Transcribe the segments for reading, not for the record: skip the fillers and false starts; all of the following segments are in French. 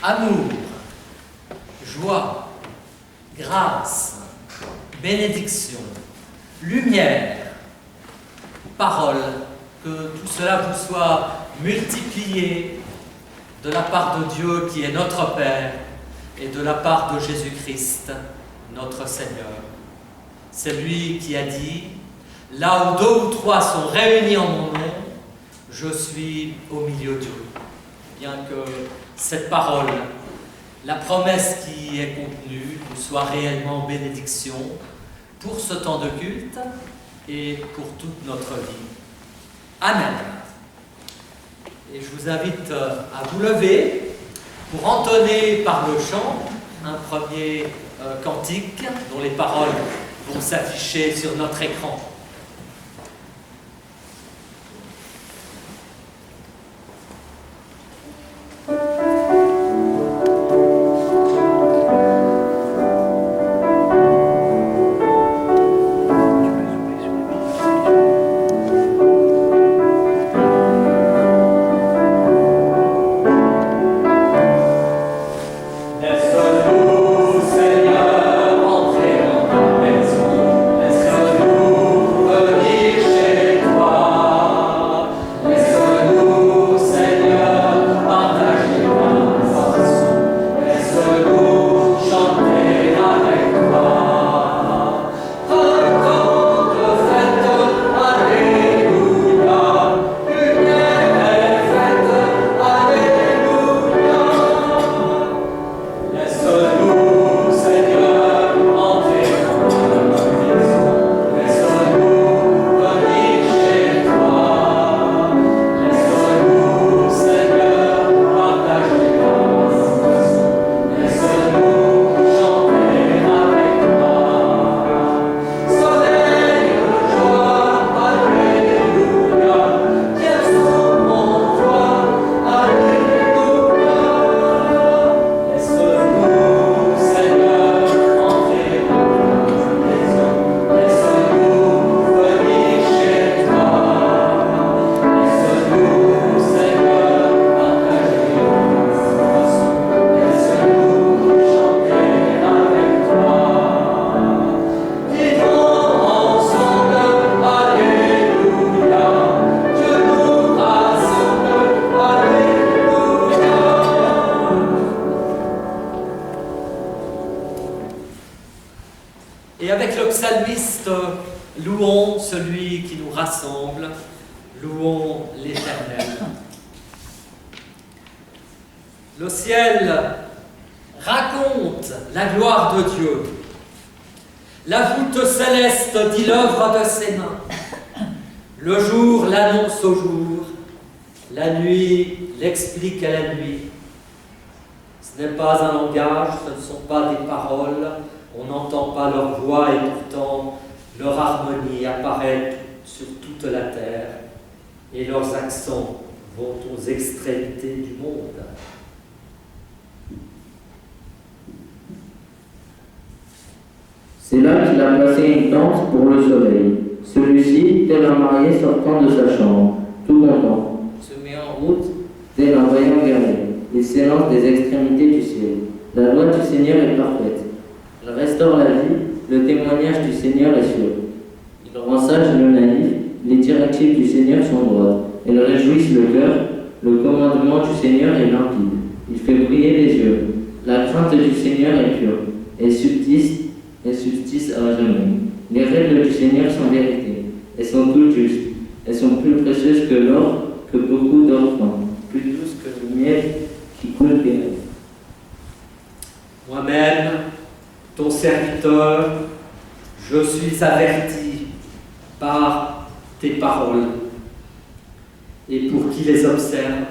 Amour, joie, grâce, bénédiction, lumière, parole, que tout cela vous soit multiplié de la part de Dieu qui est notre Père et de la part de Jésus-Christ, notre Seigneur. C'est lui qui a dit « Là où 2 ou 3 sont réunis en mon nom, je suis au milieu d'eux. » Bien que cette parole, la promesse qui est contenue, nous soit réellement bénédiction pour ce temps de culte et pour toute notre vie. Amen. Et je vous invite à vous lever pour entonner par le chant un premier cantique dont les paroles vont s'afficher sur notre écran. Et avec le psalmiste, louons celui qui nous rassemble, louons l'Éternel. Le ciel raconte la gloire de Dieu. La voûte céleste dit l'œuvre de ses mains. Le jour l'annonce au jour, la nuit l'explique à la nuit. Ce n'est pas un langage, ce ne sont pas des paroles, on n'entend pas leur voix et pourtant leur harmonie apparaît sur toute la terre et leurs accents vont aux extrémités du monde. C'est là qu'il a placé une tente pour le soleil. Celui-ci, tel un marié sortant de sa chambre, tout content, se met en route, tel un vaillant guerrier. Il s'élance des extrémités du ciel. La loi du Seigneur est parfaite. Elle restaure la vie, le témoignage du Seigneur est sûr. Il rend sage le naïf, les directives du Seigneur sont droites. Elles réjouissent le cœur, le commandement du Seigneur est limpide. Il fait briller les yeux. La crainte du Seigneur est pure, et subsiste à jamais. Les règles du Seigneur sont vérité, elles sont toutes justes, elles sont plus précieuses que l'or, que beaucoup d'or fin, plus douces que le miel qui coule des lèvres. Moi-même, ton serviteur, je suis averti par tes paroles. Et pour qui les observe,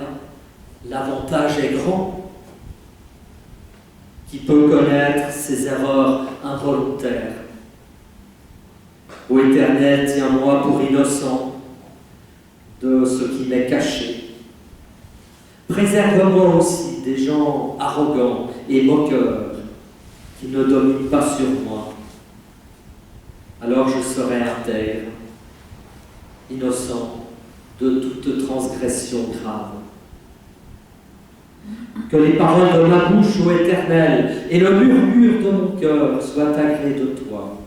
l'avantage est grand. Qui peut connaître ses erreurs involontaires? Ô Éternel, tiens-moi pour innocent de ce qui m'est caché. Préserve-moi aussi des gens arrogants et moqueurs qui ne dominent pas sur moi. Alors je serai intègre, innocent de toute transgression grave. Que les paroles de ma bouche, ô Éternel, et le murmure de mon cœur soient agréés de toi.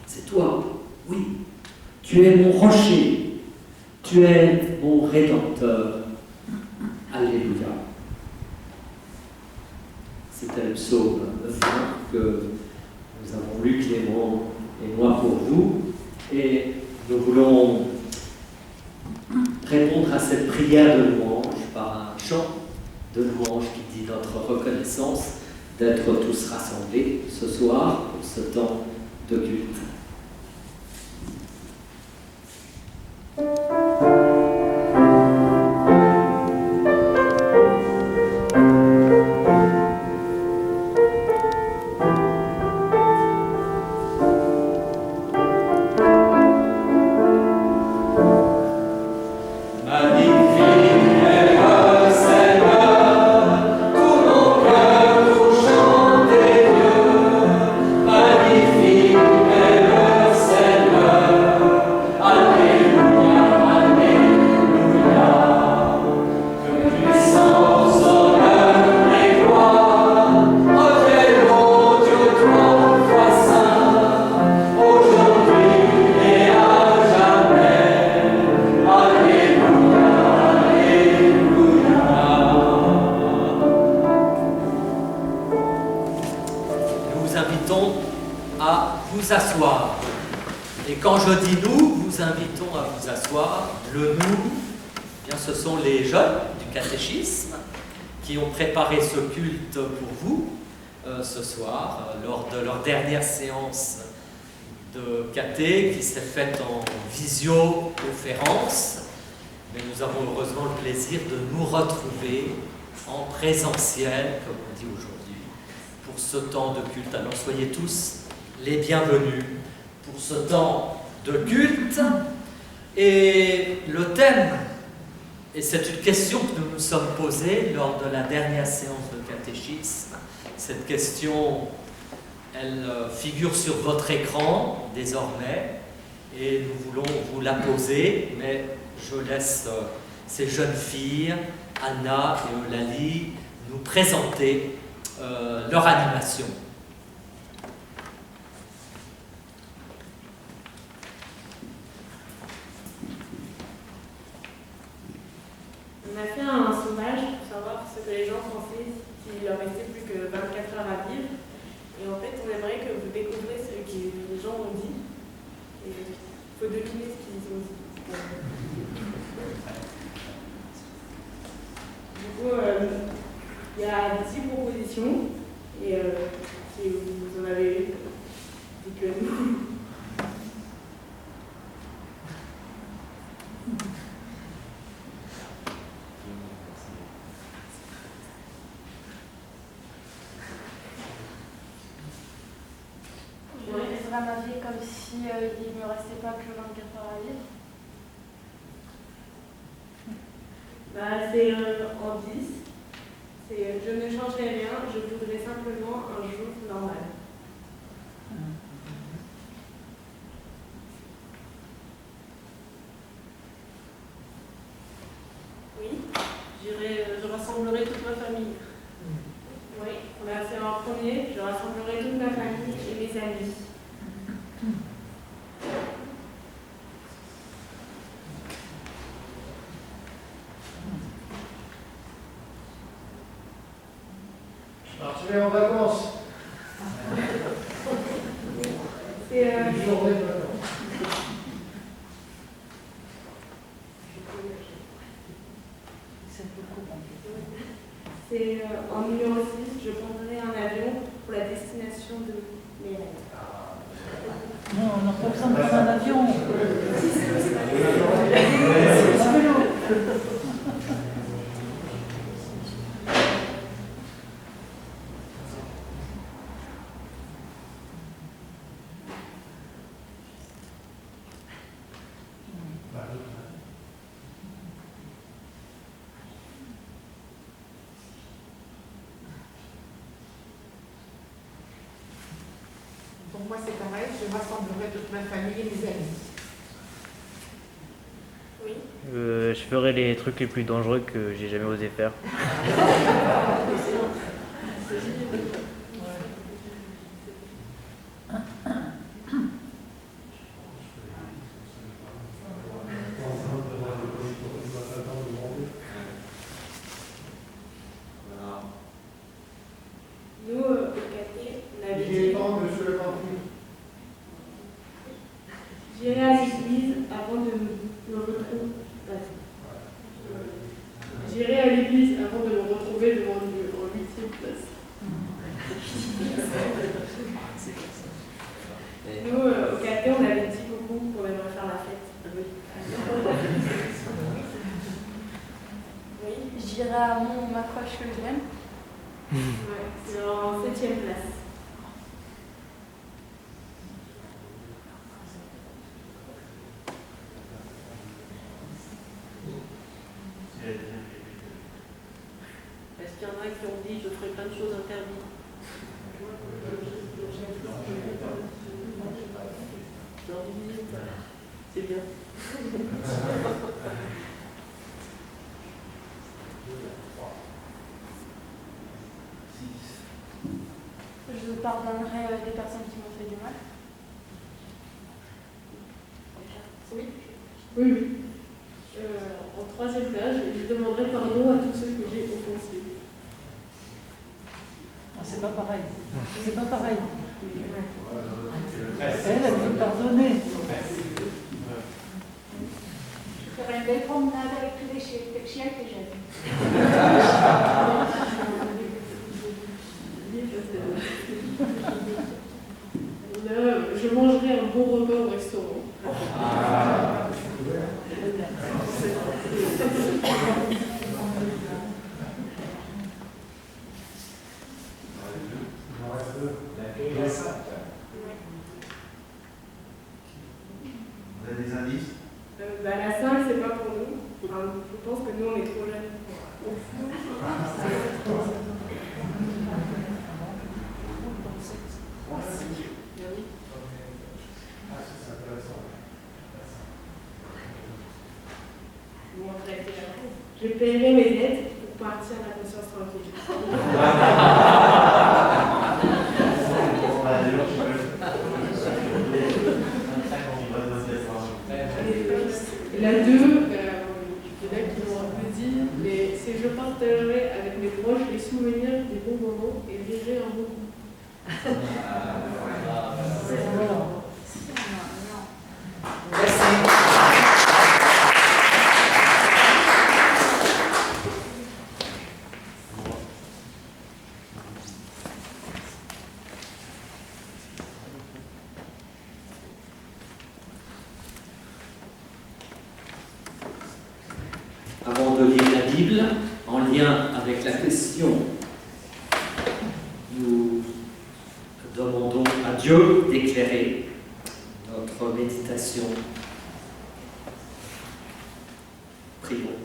C'est toi, oui. Tu es mon rocher. Tu es mon Rédempteur. Alléluia. C'était le psaume 20 que nous avons lu, Clément et moi, pour vous. Et nous voulons répondre à cette prière de louange par un chant de louange qui dit notre reconnaissance d'être tous rassemblés ce soir pour ce temps de culte. Préparer ce culte pour vous ce soir, lors de leur dernière séance de caté qui s'est faite en visioconférence. Mais nous avons heureusement le plaisir de nous retrouver en présentiel, comme on dit aujourd'hui, pour ce temps de culte. Alors soyez tous les bienvenus pour ce temps de culte. Et le thème, et c'est une question que nous nous sommes posée lors de la dernière séance de catéchisme. Cette question, elle figure sur votre écran désormais et nous voulons vous la poser, mais je laisse ces jeunes filles, Anna et Eulalie, nous présenter leur animation. On a fait un sondage pour savoir ce que les gens pensaient s'il leur restait plus que 24 heures à vivre. Et en fait, on aimerait que vous découvriez ce que les gens ont dit. Et il faut deviner ce qu'ils ont dit. Du coup, il y a 10 propositions. Et si vous en avez dit que nous. Ma vie comme si il ne me restait pas que 24 heures à vivre. C'est en 10. C'est je ne changerai rien, je voudrais simplement un jour normal. Oui, je rassemblerai toute ma famille. Oui, c'est en premier, je rassemblerai toute ma famille et mes amis. Je partirai en vacances. C'est Une journée de vacances. C'est en numéro 6, je prendrai un avion pour la destination de mes rêves. Non, on n'a pas besoin de prendre un avion. Pour moi, c'est pareil, je rassemblerai toute ma famille et mes amis. Oui. Je ferai les trucs les plus dangereux que j'ai jamais osé faire. Nous, au caté, on avait J'ai dit temps, monsieur le campus. j'irai à l'église avant de me retrouver. J'irai à l'église avant de me retrouver devant Dieu en 8e place. Nous, au caté, on avait dit beaucoup qu'on aimerait faire la fête. Oui. J'irai à mon accroche que j'aime. Ouais, c'est en 7e place. Est-ce qu'il y en a qui ont dit je ferai plein de choses interdites? C'est bien. Je pardonnerai des personnes qui m'ont fait du mal. Oui. Oui, oui. En 3e place, je demanderai pardon à tous ceux que j'ai offensés. Ah, c'est pas pareil. C'est pas pareil. Elle veut pardonner. Je ferai une belle promenade avec tous les chiens que j'aime. Là, je mangerai un bon repas au restaurant. Vous avez des indices? La 5, c'est pas pour nous. Enfin, je pense que nous, on est trop jeunes. Bon, après, je paierai mes dettes pour partir à la conscience tranquille. Et la 2, il y en a qui l'ont un peu dit, mais c'est je partagerai avec mes proches les souvenirs des bons moments et vivrai un bon coup. Avant de lire la Bible, en lien avec la question, nous demandons à Dieu d'éclairer notre méditation. Prions.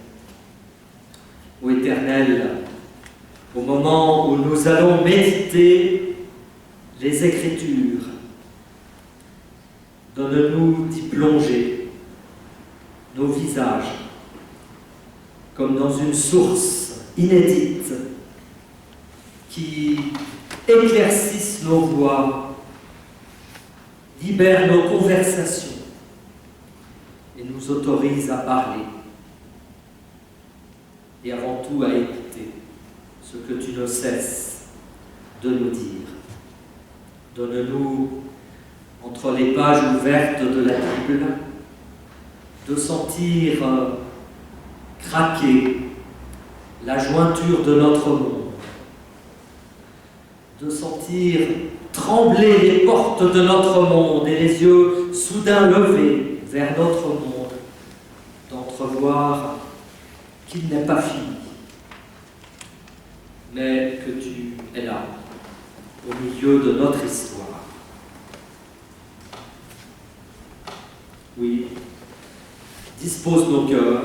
Ô Éternel, au moment où nous allons méditer les Écritures, donne-nous d'y plonger nos visages comme dans une source inédite qui éclaircisse nos voix, libère nos conversations et nous autorise à parler et avant tout à écouter ce que tu ne cesses de nous dire. Donne-nous, entre les pages ouvertes de la Bible, de sentir craquer la jointure de notre monde, de sentir trembler les portes de notre monde et les yeux soudain levés vers notre monde, d'entrevoir qu'il n'est pas fini, mais que tu es là, au milieu de notre histoire. Oui, dispose nos cœurs,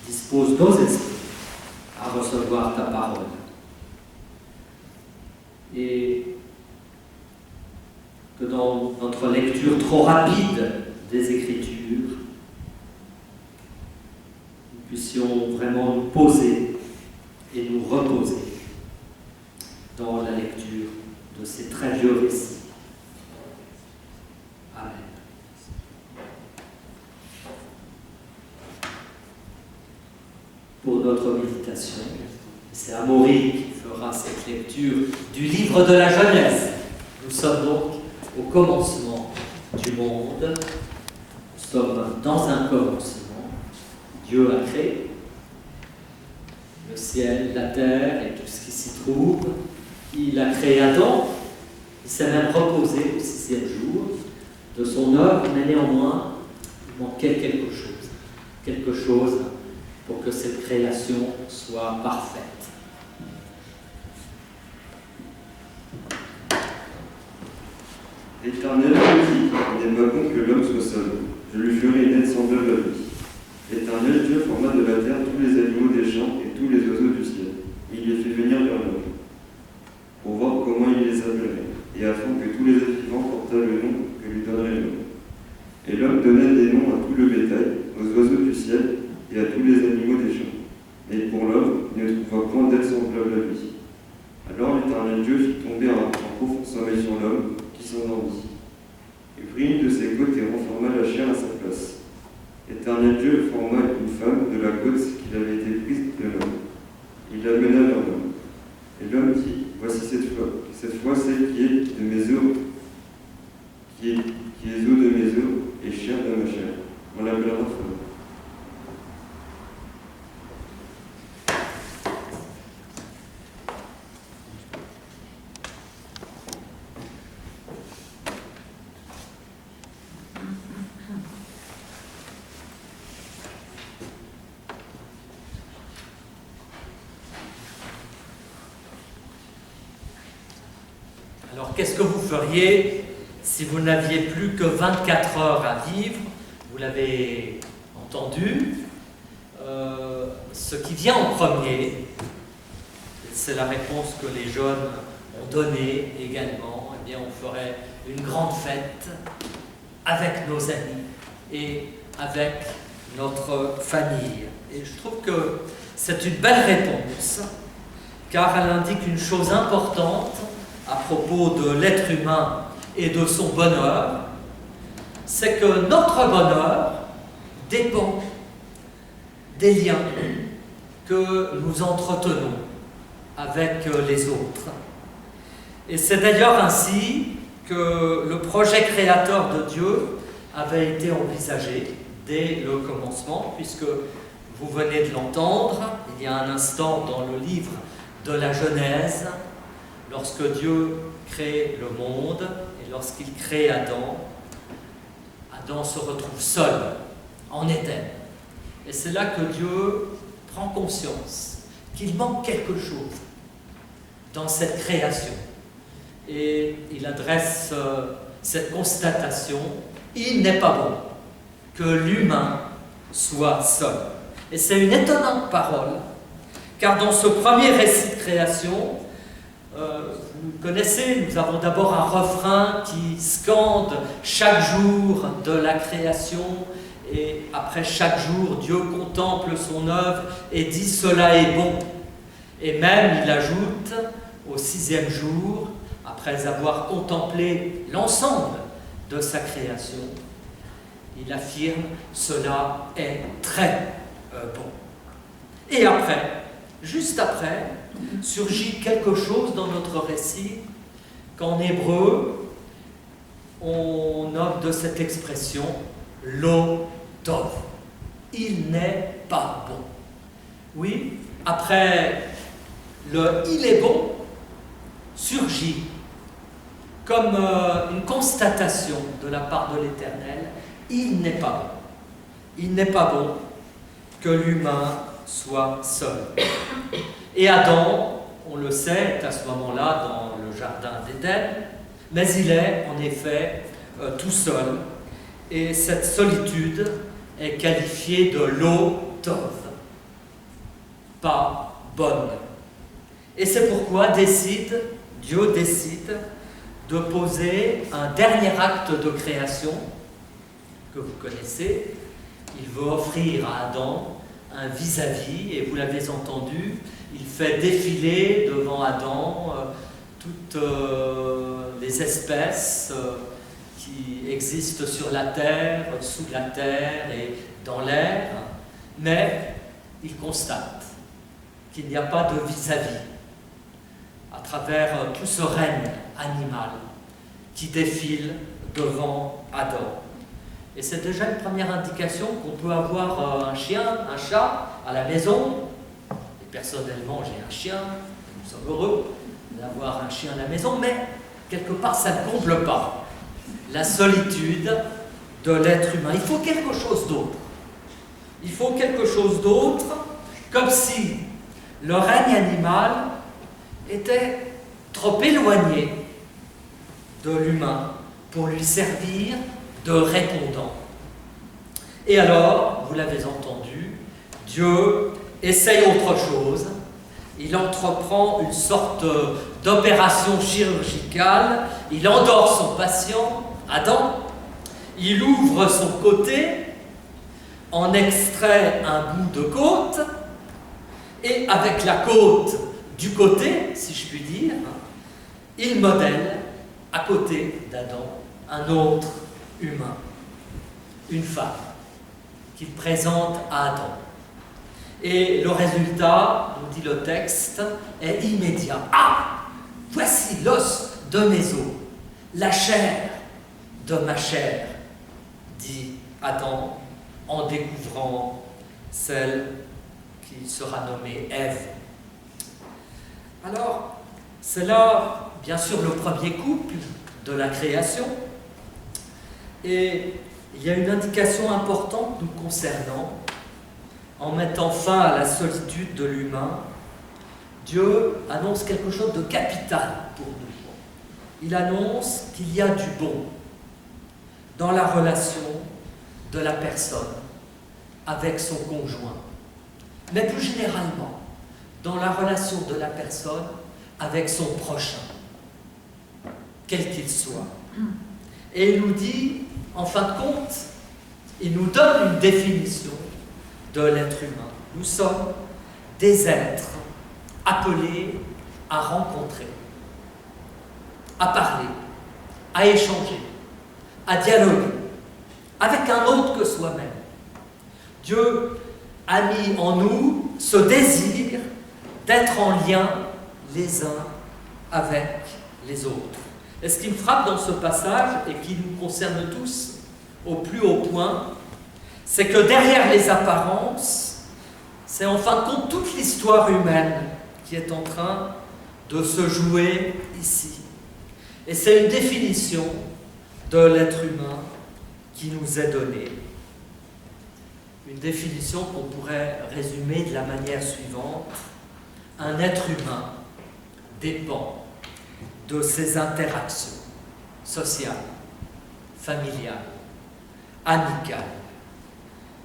dispose nos esprits à recevoir ta parole. Et que dans notre lecture trop rapide des Écritures, vraiment nous poser et nous reposer dans la lecture de ces très vieux récits. Amen. Pour notre méditation, c'est Amaury qui fera cette lecture du livre de la Genèse. Nous sommes donc au commencement du monde. Nous sommes dans un commencement. Dieu a créé le ciel, la terre et tout ce qui s'y trouve. Il a créé Adam. Il s'est même reposé au 6e jour de son œuvre, mais néanmoins, il manquait quelque chose. Quelque chose pour que cette création soit parfaite. Éternel, il n'est pas bon que l'homme soit seul. Je lui ferai une aide semblable à lui. Éternel, Dieu forma de la terre tous les animaux des champs et tous les oiseaux du ciel. Il les fit venir vers l'homme, pour voir comment il les appellerait, et afin que tous les êtres vivants portaient le nom que lui donnerait l'homme. Et l'homme donna des noms à tout le bétail, aux oiseaux du ciel et à tous les animaux des champs. Mais pour l'homme, il ne trouva point d'être semblable à lui. Alors l'Éternel Dieu fit tomber un profond sommeil sur l'homme, qui s'endormit. Il prit une de ses côtes et renforma la chair à sa place. L'Éternel Dieu forma une femme de la côte qui avait été prise de l'homme. Il l'amena vers l'homme. Et l'homme dit, voici cette fois celle qui est de mes os, qui est os de mes os et chair de ma chair. On l'appellera femme. Alors, qu'est-ce que vous feriez si vous n'aviez plus que 24 heures à vivre? Vous l'avez entendu. Ce qui vient en premier, c'est la réponse que les jeunes ont donnée également. Eh bien, on ferait une grande fête avec nos amis et avec notre famille. Et je trouve que c'est une belle réponse, car elle indique une chose importante à propos de l'être humain et de son bonheur, c'est que notre bonheur dépend des liens que nous entretenons avec les autres. Et c'est d'ailleurs ainsi que le projet créateur de Dieu avait été envisagé dès le commencement, puisque vous venez de l'entendre il y a un instant dans le livre de la Genèse. Lorsque Dieu crée le monde et lorsqu'il crée Adam, Adam se retrouve seul en Éden. Et c'est là que Dieu prend conscience qu'il manque quelque chose dans cette création. Et il adresse cette constatation: il n'est pas bon que l'humain soit seul. Et c'est une étonnante parole, car dans ce premier récit de création, vous connaissez, nous avons d'abord un refrain qui scande chaque jour de la création, et après chaque jour, Dieu contemple son œuvre et dit « cela est bon ». Et même, il ajoute, au 6e jour, après avoir contemplé l'ensemble de sa création, il affirme « cela est très bon ». Et après, juste après, surgit quelque chose dans notre récit qu'en hébreu, on nomme de cette expression « lo tov ». Il n'est pas bon. Oui, après le « il est bon », surgit comme une constatation de la part de l'Éternel, il n'est pas bon. Il n'est pas bon que l'humain soit seul. Et Adam, on le sait, est à ce moment-là dans le jardin d'Éden, mais il est en effet tout seul. Et cette solitude est qualifiée de lo tov, pas bonne. Et c'est pourquoi Dieu décide de poser un dernier acte de création que vous connaissez. Il veut offrir à Adam un vis-à-vis, et vous l'avez entendu, il fait défiler devant Adam toutes les espèces qui existent sur la terre, sous la terre et dans l'air, mais il constate qu'il n'y a pas de vis-à-vis à travers tout ce règne animal qui défile devant Adam. Et c'est déjà une première indication qu'on peut avoir un chien, un chat à la maison. Et personnellement, j'ai un chien, nous sommes heureux d'avoir un chien à la maison, mais quelque part, ça ne comble pas la solitude de l'être humain. Il faut quelque chose d'autre. Il faut quelque chose d'autre, comme si le règne animal était trop éloigné de l'humain pour lui servir de répondant. Et alors, vous l'avez entendu, Dieu essaye autre chose. Il entreprend une sorte d'opération chirurgicale. Il endort son patient, Adam. Il ouvre son côté, en extrait un bout de côte, et avec la côte du côté, si je puis dire, il modèle à côté d'Adam un autre humain, une femme, qu'il présente à Adam. Et le résultat, nous dit le texte, est immédiat. Ah! Voici l'os de mes os, la chair de ma chair, dit Adam, en découvrant celle qui sera nommée Ève. Alors, c'est là, bien sûr, le premier couple de la création. Et il y a une indication importante nous concernant. En mettant fin à la solitude de l'humain, Dieu annonce quelque chose de capital pour nous. Il annonce qu'il y a du bon dans la relation de la personne avec son conjoint, mais plus généralement dans la relation de la personne avec son prochain, quel qu'il soit. Et il nous dit, en fin de compte, il nous donne une définition de l'être humain. Nous sommes des êtres appelés à rencontrer, à parler, à échanger, à dialoguer avec un autre que soi-même. Dieu a mis en nous ce désir d'être en lien les uns avec les autres. Et ce qui me frappe dans ce passage, et qui nous concerne tous au plus haut point, c'est que derrière les apparences, c'est en fin de compte toute l'histoire humaine qui est en train de se jouer ici. Et c'est une définition de l'être humain qui nous est donnée. Une définition qu'on pourrait résumer de la manière suivante. Un être humain dépend de ses interactions sociales, familiales, amicales.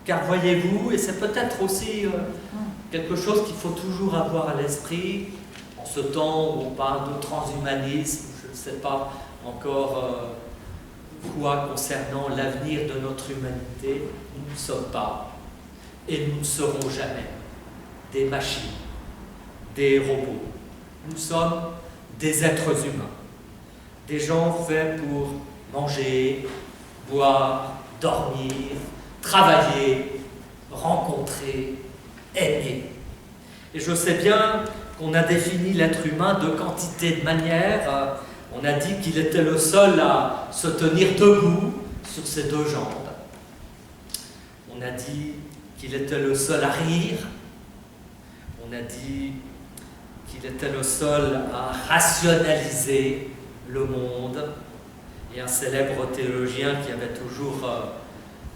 Car voyez-vous, et c'est peut-être aussi quelque chose qu'il faut toujours avoir à l'esprit, en ce temps où on parle de transhumanisme, je ne sais pas encore quoi concernant l'avenir de notre humanité, nous ne sommes pas, et nous ne serons jamais, des machines, des robots. Nous sommes des êtres humains, des gens faits pour manger, boire, dormir, travailler, rencontrer, aimer. Et je sais bien qu'on a défini l'être humain de quantité de manières. On a dit qu'il était le seul à se tenir debout sur ses deux jambes. On a dit qu'il était le seul à rire. On a dit qu'il était le seul à rationaliser le monde. Et un célèbre théologien qui avait toujours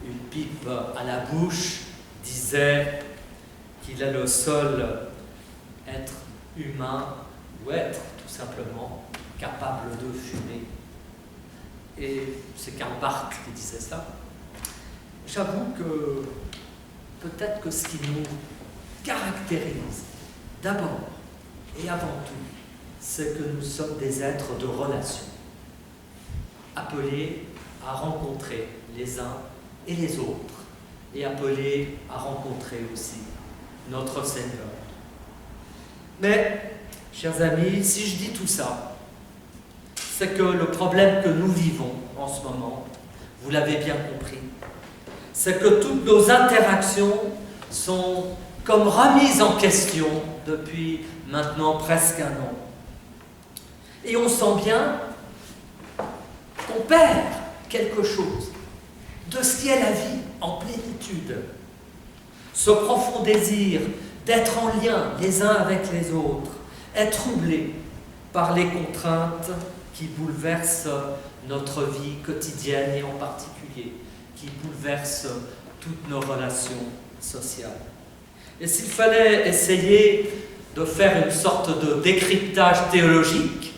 une pipe à la bouche disait qu'il est le seul être humain, ou être tout simplement, capable de fumer. Et c'est Karl Barth qui disait ça. J'avoue que peut-être que ce qui nous caractérise d'abord et avant tout, c'est que nous sommes des êtres de relation, appelés à rencontrer les uns et les autres, et appelés à rencontrer aussi notre Seigneur. Mais, chers amis, si je dis tout ça, c'est que le problème que nous vivons en ce moment, vous l'avez bien compris, c'est que toutes nos interactions sont comme remises en question depuis maintenant presque un an. Et on sent bien qu'on perd quelque chose de ce qui est la vie en plénitude. Ce profond désir d'être en lien les uns avec les autres est troublé par les contraintes qui bouleversent notre vie quotidienne et en particulier qui bouleversent toutes nos relations sociales. Et s'il fallait essayer de faire une sorte de décryptage théologique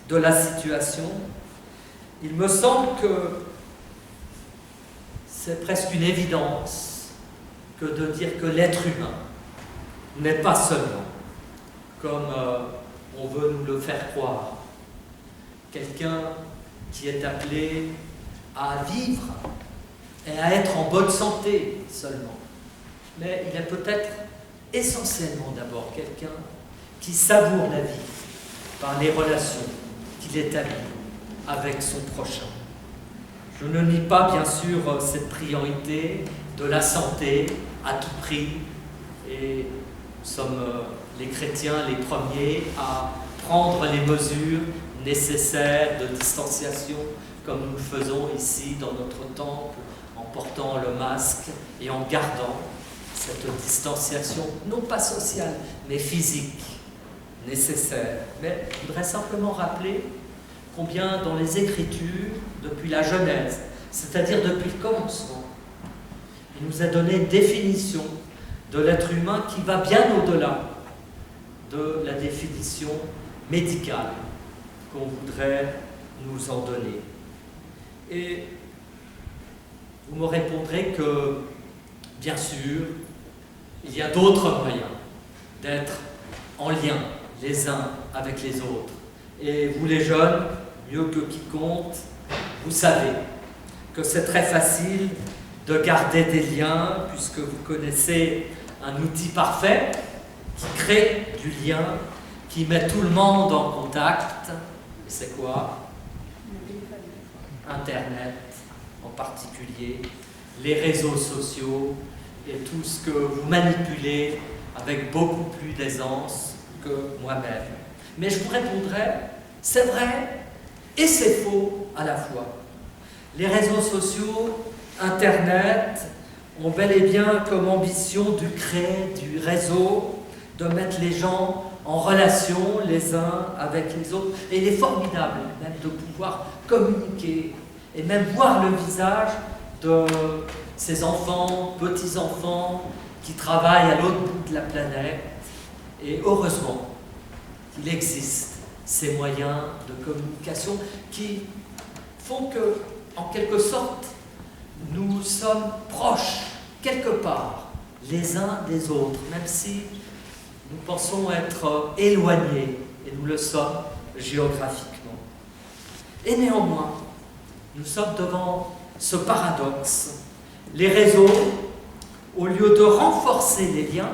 de la situation, il me semble que c'est presque une évidence que de dire que l'être humain n'est pas seulement, comme on veut nous le faire croire, quelqu'un qui est appelé à vivre et à être en bonne santé seulement. Mais il est peut-être essentiellement d'abord quelqu'un qui savoure la vie par les relations qu'il établit avec son prochain. Je ne nie pas bien sûr cette priorité de la santé à tout prix, et nous sommes les chrétiens les premiers à prendre les mesures nécessaires de distanciation comme nous le faisons ici dans notre temple en portant le masque et en gardant cette distanciation non pas sociale mais physique nécessaire. Mais je voudrais simplement rappeler combien dans les Écritures, depuis la Genèse, c'est-à-dire depuis le commencement, il nous a donné une définition de l'être humain qui va bien au-delà de la définition médicale qu'on voudrait nous en donner. Et vous me répondrez que, bien sûr, il y a d'autres moyens d'être en lien les uns avec les autres. Et vous les jeunes, mieux que quiconque, vous savez que c'est très facile de garder des liens puisque vous connaissez un outil parfait qui crée du lien, qui met tout le monde en contact. Et c'est quoi? Internet en particulier, les réseaux sociaux et tout ce que vous manipulez avec beaucoup plus d'aisance que moi-même. Mais je vous répondrai, c'est vrai et c'est faux à la fois. Les réseaux sociaux, Internet, ont bel et bien comme ambition de créer du réseau, de mettre les gens en relation les uns avec les autres. Et il est formidable même de pouvoir communiquer et même voir le visage de ces enfants, petits-enfants qui travaillent à l'autre bout de la planète. Et heureusement qu'il existe ces moyens de communication qui font que, en quelque sorte, nous sommes proches, quelque part, les uns des autres, même si nous pensons être éloignés, et nous le sommes géographiquement. Et néanmoins, nous sommes devant ce paradoxe. Les réseaux, au lieu de renforcer les liens,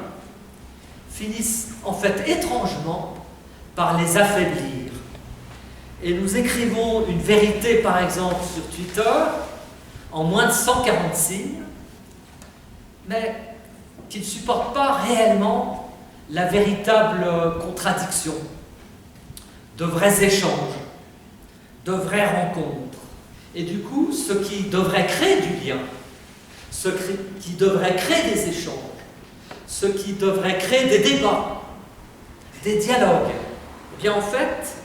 finissent en fait étrangement par les affaiblir. Et nous écrivons une vérité, par exemple, sur Twitter, en moins de 140 signes, mais qui ne supporte pas réellement la véritable contradiction de vrais échanges, de vraies rencontres. Et du coup, ce qui devrait créer du lien, ce qui devrait créer des échanges, ce qui devrait créer des débats, des dialogues, eh bien en fait,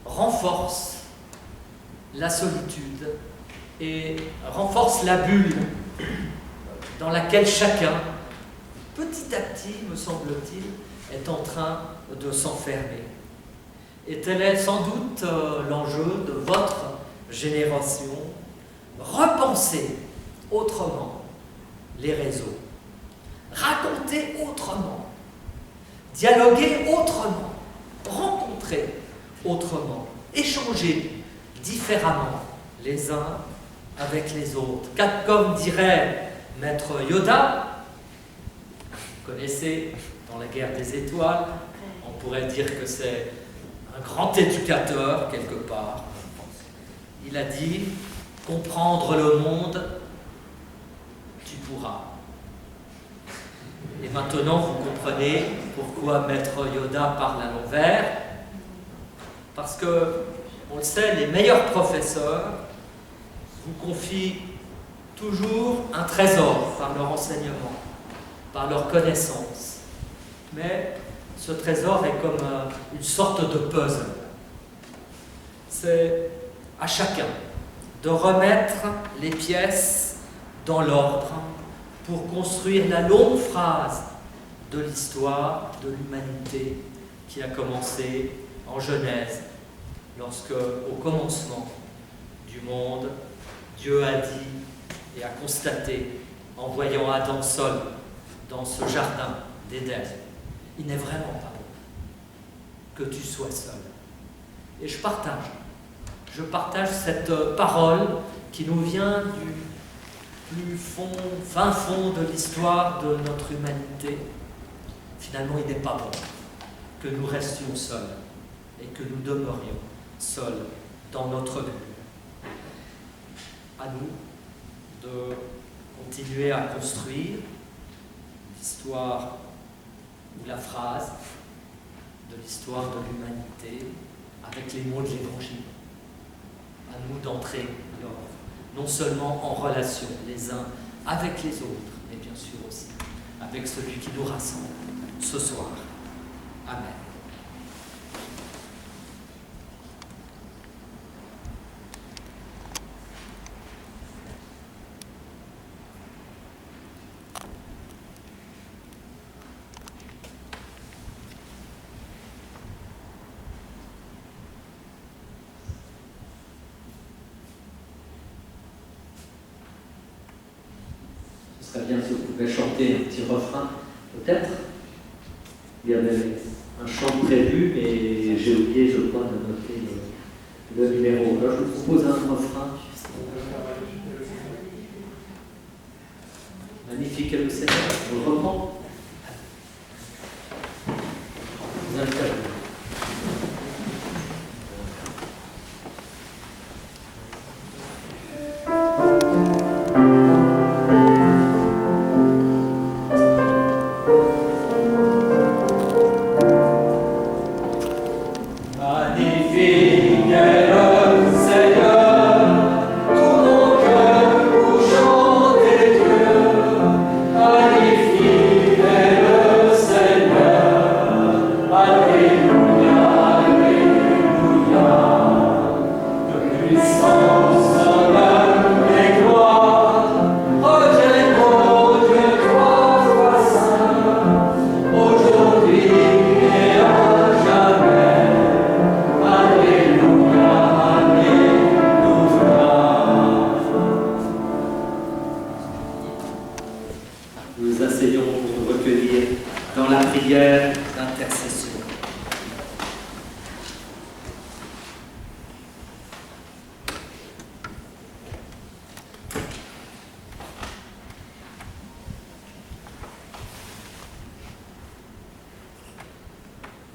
renforce la solitude et renforce la bulle dans laquelle chacun, petit à petit, me semble-t-il, est en train de s'enfermer. Et tel est sans doute l'enjeu de votre génération. Repenser autrement les réseaux, raconter autrement, dialoguer autrement, rencontrer autrement, échanger différemment les uns avec les autres. Comme dirait Maître Yoda, Vous connaissez, dans la guerre des étoiles, on pourrait dire que c'est un grand éducateur quelque part. Il a dit, comprendre le monde, tu pourras. Et maintenant, vous comprenez pourquoi Maître Yoda parle à l'envers. Parce que, on le sait, les meilleurs professeurs vous confient toujours un trésor par leur enseignement, par leur connaissance. Mais ce trésor est comme une sorte de puzzle. C'est à chacun de remettre les pièces dans l'ordre pour construire la longue phrase de l'histoire de l'humanité qui a commencé en Genèse, lorsque, au commencement du monde, Dieu a dit et a constaté, en voyant Adam seul dans ce jardin d'Éden, il n'est vraiment pas bon que tu sois seul. Et je partage cette parole qui nous vient du plus fin fond de l'histoire de notre humanité. Finalement, il n'est pas bon que nous restions seuls et que nous demeurions seuls dans notre bulle. À nous de continuer à construire l'histoire ou la phrase de l'histoire de l'humanité avec les mots de l'Évangile. À nous d'entrer alors, non seulement en relation les uns avec les autres, mais bien sûr aussi avec celui qui nous rassemble ce soir. Amen. Ce serait bien si vous pouvez chanter un petit refrain, peut-être. Il y avait un chant prévu, mais j'ai oublié, je crois, de noter le numéro. Alors, je vous propose un refrain. Magnifique est le Seigneur. On le reprend. Vous invitez à jouer.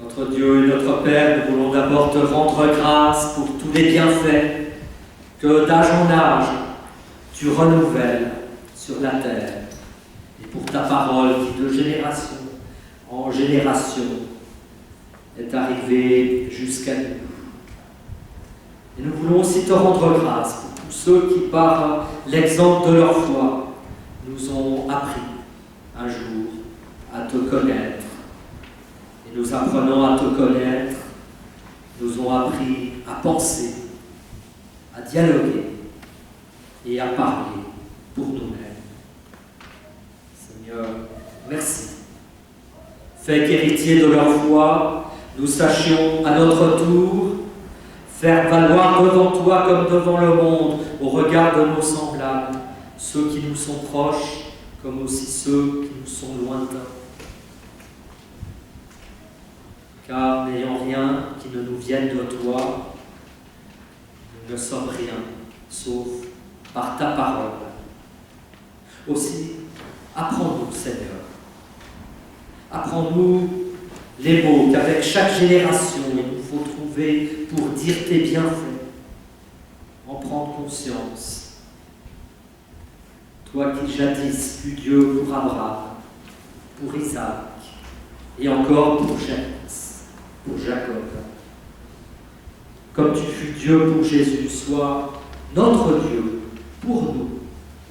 Notre Dieu et notre Père, nous voulons d'abord te rendre grâce pour tous les bienfaits que d'âge en âge tu renouvelles sur la terre et pour ta parole qui de génération en génération est arrivée jusqu'à nous. Et nous voulons aussi te rendre grâce pour tous ceux qui, par l'exemple de leur foi, nous ont appris un jour à te connaître. Et nous apprenant à te connaître, nous ont appris à penser, à dialoguer et à parler pour nous-mêmes. Seigneur, merci. Fais qu'héritiers de leur foi, nous sachions à notre tour faire valoir devant toi comme devant le monde, au regard de nos semblables, ceux qui nous sont proches comme aussi ceux qui nous sont lointains. Car n'ayant rien qui ne nous vienne de toi, nous ne sommes rien, sauf par ta parole. Aussi, apprends-nous, Seigneur, Apprends-nous les mots qu'avec chaque génération il nous faut trouver pour dire tes bienfaits, en prendre conscience. Toi qui jadis fus Dieu pour Abraham, pour Isaac et encore pour Jacob. Comme tu fus Dieu pour Jésus, sois notre Dieu pour nous,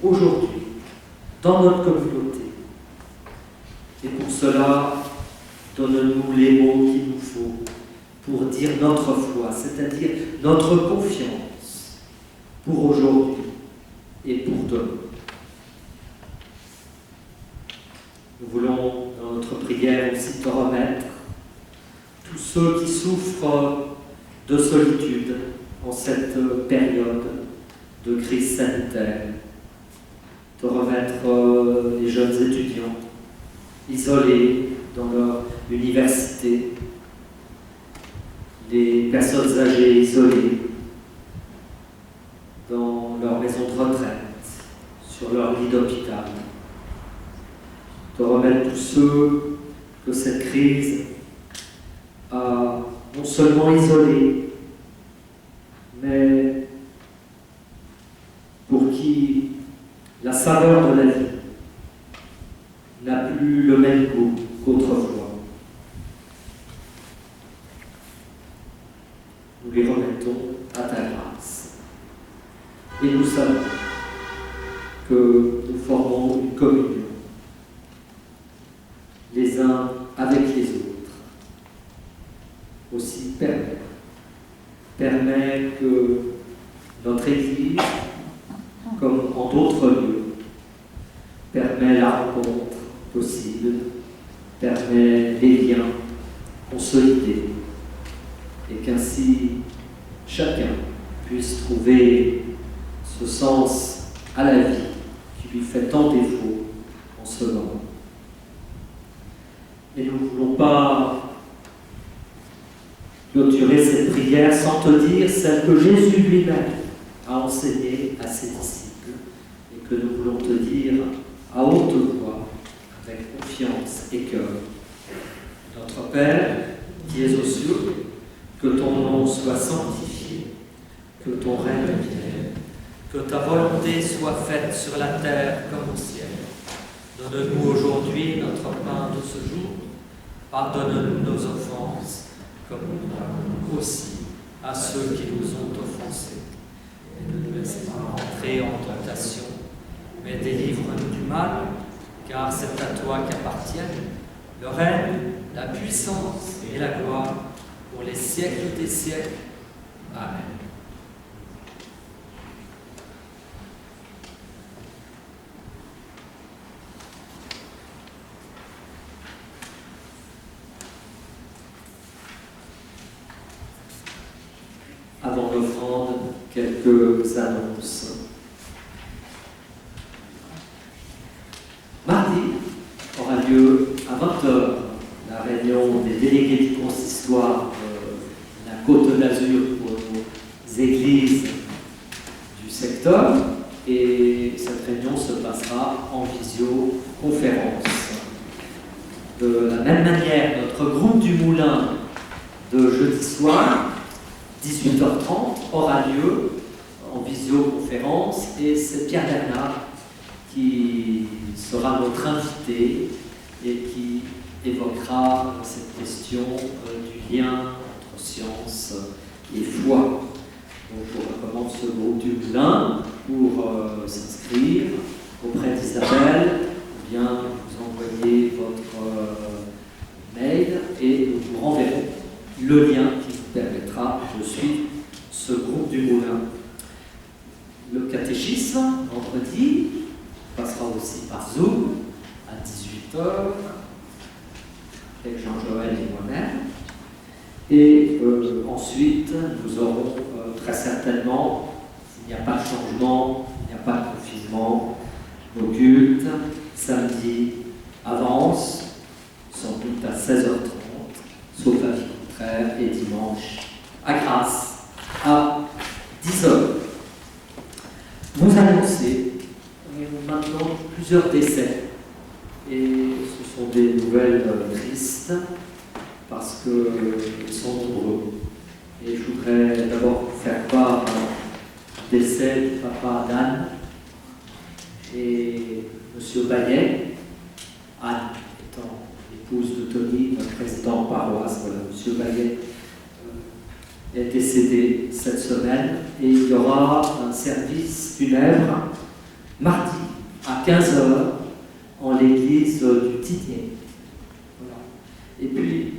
aujourd'hui, dans notre communauté. Et pour cela, donne-nous les mots qu'il nous faut pour dire notre foi, c'est-à-dire notre confiance pour aujourd'hui et pour demain. Nous voulons, dans notre prière aussi, te remettre tous ceux qui souffrent de solitude en cette période de crise sanitaire. Te remettre les jeunes étudiants isolés dans leur université, les personnes âgées isolées dans leur maison de retraite, sur leur lit d'hôpital. Te remettre tous ceux que cette crise a non seulement isolés, mais pour qui la saveur de la vie n'a plus le même goût qu'autrefois. Nous les remettons à ta grâce. Et nous savons que nous formons une communion, les uns avec les autres. Aussi permet que notre Église, comme en d'autres lieux, permet la rencontre possible, permet les liens consolidés, et qu'ainsi chacun puisse trouver ce sens à la vie qui lui fait tant défaut en ce moment. Et nous ne voulons pas clôturer cette prière sans te dire celle que Jésus lui-même a enseignée à ses disciples et que nous voulons te dire à haute voix, avec confiance et cœur. Notre Père, qui es aux cieux, que ton nom soit sanctifié, que ton règne vienne, que ta volonté soit faite sur la terre comme au ciel. Donne-nous aujourd'hui notre pain de ce jour. Pardonne-nous nos offenses, comme nous pardonnons aussi à ceux qui nous ont offensés. Et ne nous laisse pas entrer en tentation, mais délivre-nous du mal, car c'est à toi qu'appartiennent le règne, la puissance et la gloire pour les siècles des siècles. Amen. Avant l'offrande, quelques annonces. Mardi aura lieu à 20h la réunion des délégués du consistoire de la Côte d'Azur pour nos églises du secteur, et cette réunion se passera en visioconférence. De la même manière, notre groupe du Moulin de jeudi soir, 18h30, aura lieu en visioconférence, et c'est Pierre Bernard qui sera notre invité et qui évoquera cette question du lien entre science et foi. Donc je recommande ce groupe du Moulin pour s'inscrire auprès d'Isabelle, ou bien vous envoyez votre mail et nous vous renverrons le lien qui vous permettra de suivre ce groupe du Moulin. Le catéchisme, vendredi, passera aussi par Zoom à 18h avec Jean-Joël et moi-même. Et ensuite, nous aurons très certainement, s'il n'y a pas de changement, il n'y a pas de confinement, nos cultes, samedi avance, sans doute à 16h30, sauf avis contraire, et dimanche à Grasse à 10h. Vous annoncez maintenant plusieurs décès, et ce sont des nouvelles tristes parce qu'ils sont nombreux. Et je voudrais d'abord vous faire part du décès du papa d'Anne et M. Baillet. Anne étant l'épouse de Tony, notre président paroisse. Voilà, M. Baillet est décédé cette semaine et il y aura un service funèbre mardi à 15 h en l'église du Tinier. Voilà. Et puis,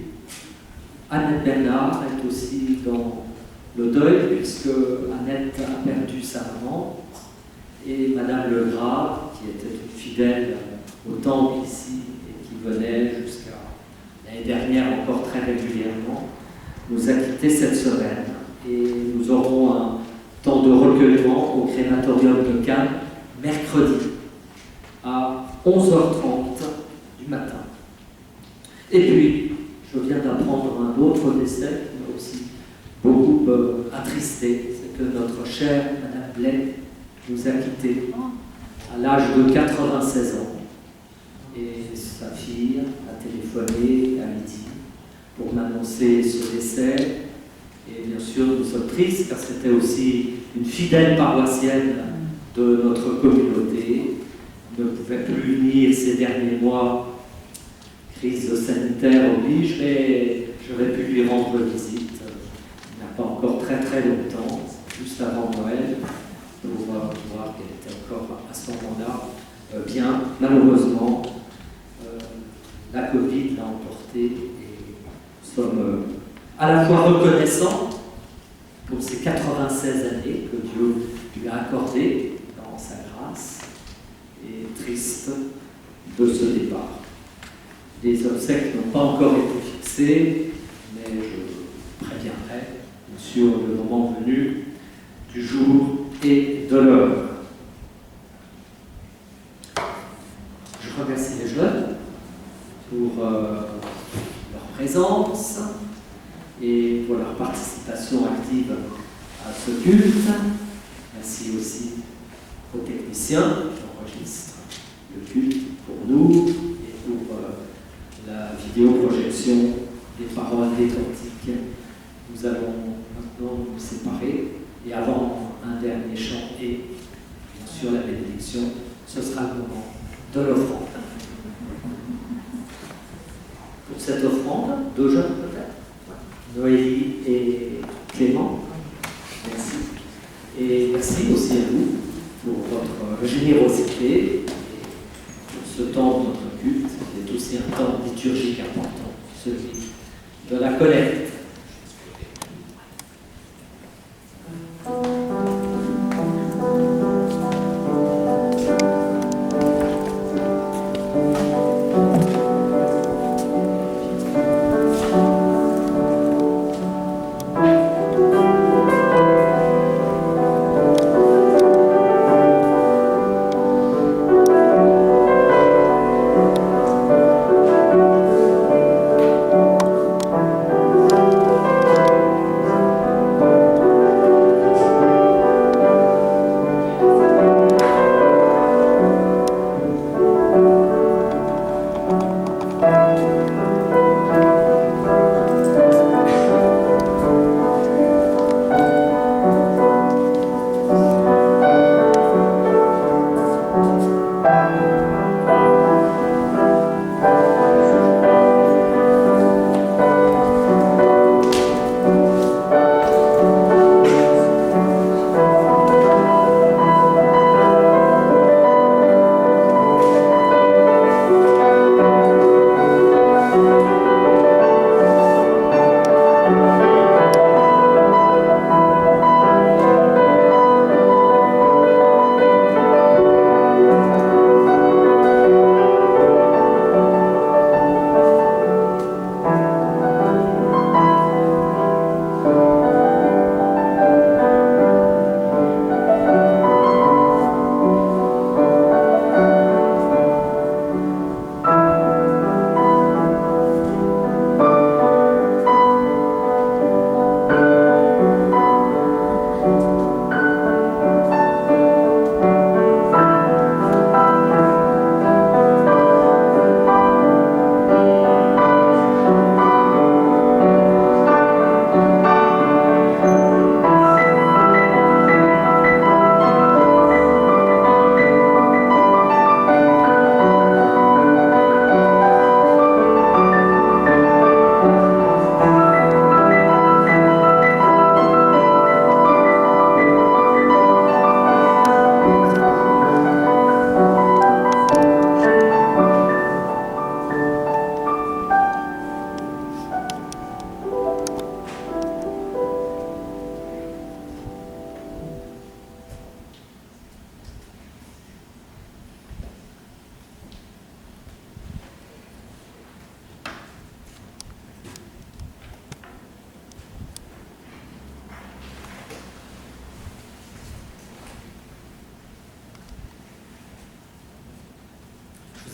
Annette Bernard est aussi dans le deuil, puisque Annette a perdu sa maman, et Madame Legras, qui était une fidèle au temple ici, et qui venait jusqu'à l'année dernière encore très régulièrement, nous a quittés cette semaine. Et nous aurons un temps de recueillement au crématorium de Cannes, mercredi, à 11 h 30 du matin. Et puis, je viens d'apprendre un autre décès qui m'a aussi beaucoup attristé, c'est que notre chère Madame Blais nous a quittés à l'âge de 96 ans. Et sa fille a téléphoné à midi pour m'annoncer ce décès. Et bien sûr, nous sommes tristes car c'était aussi une fidèle paroissienne de notre communauté. Ne pouvait plus venir ces derniers mois. Crise sanitaire oblige, mais j'aurais pu lui rendre visite il n'y a pas encore très très longtemps, juste avant Noël, pour voir qu'elle était encore à ce moment-là bien. Malheureusement, la Covid l'a emporté et nous sommes à la fois reconnaissants pour ces 96 années que Dieu lui a accordées dans sa grâce et tristes de ce départ. Les obsèques n'ont pas encore été fixées, mais je préviendrai, bien sûr, le moment venu du jour et de l'heure. Je remercie les jeunes pour leur présence et pour leur participation active à ce culte. Merci aussi aux techniciens qui enregistrent le culte pour nous et pour la vidéoprojection des paroles des cantiques. Nous allons maintenant nous séparer et avant un dernier chant et bien sûr la bénédiction, ce sera le moment de l'offrande. Pour cette offrande, deux jeunes peut-être, Noélie et Clément, merci. Et merci aussi à vous pour votre générosité et pour ce temps de notre culte, qui est aussi un temps liturgique important, celui de la collecte. Thank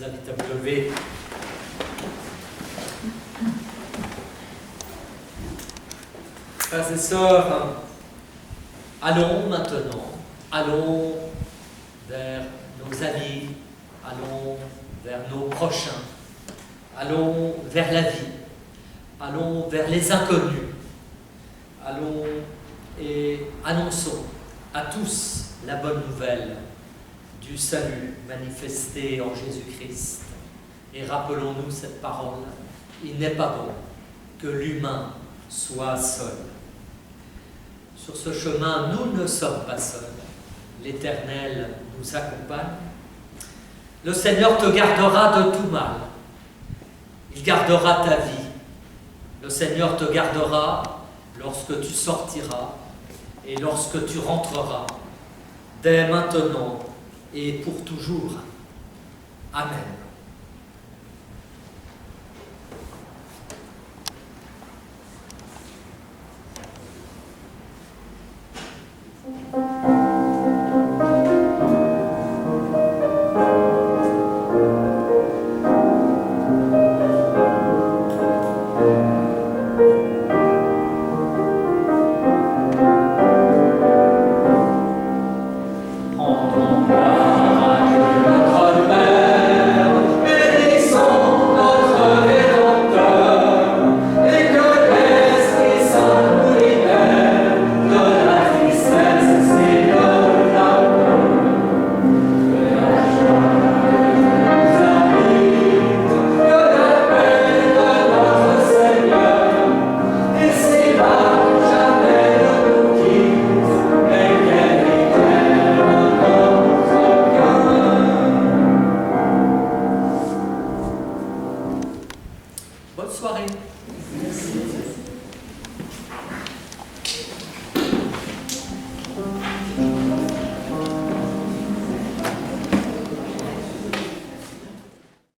vous invite à vous lever. Frères et sœurs, allons maintenant, allons vers nos amis, allons vers nos prochains, allons vers la vie, allons vers les inconnus, allons et annonçons à tous la bonne nouvelle du salut manifesté en Jésus-Christ. Et rappelons-nous cette parole, il n'est pas bon que l'humain soit seul. Sur ce chemin, nous ne sommes pas seuls. L'Éternel nous accompagne. Le Seigneur te gardera de tout mal. Il gardera ta vie. Le Seigneur te gardera lorsque tu sortiras et lorsque tu rentreras, dès maintenant et pour toujours. Amen.